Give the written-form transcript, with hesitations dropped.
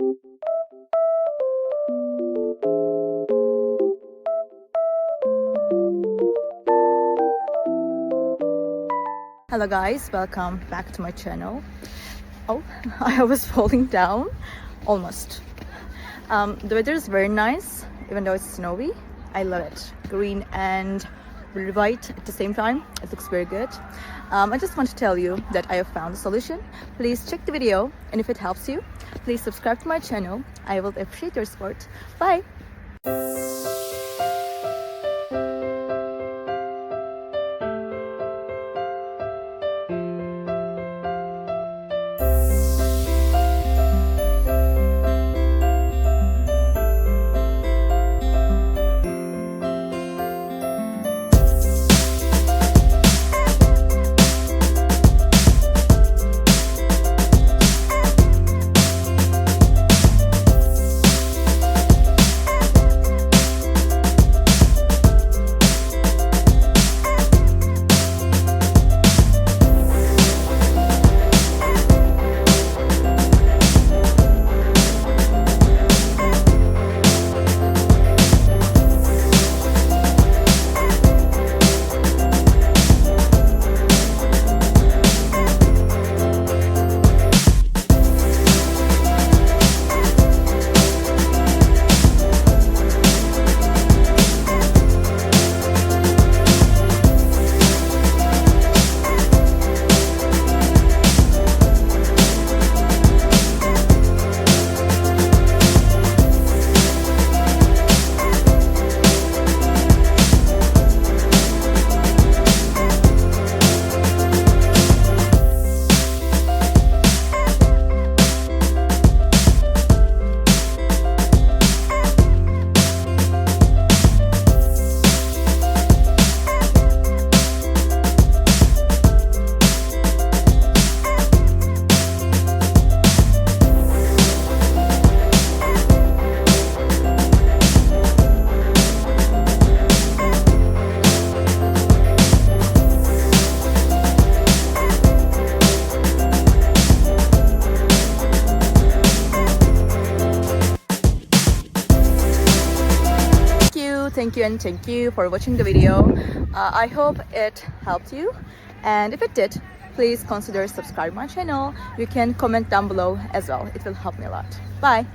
Hello guys, welcome back to my channel. Oh, I was falling down almost. The weather is very nice, even though it's snowy. I love it. Green and really white at the same time. It looks very good. I just want to tell you that I have found a solution. Please check the video, and if it helps you, please subscribe to my channel. I will appreciate your support. Bye! Thank you for watching the video. I hope it helped you, and if it did, please consider subscribing my channel. You can comment down below as well. It will help me a lot. Bye.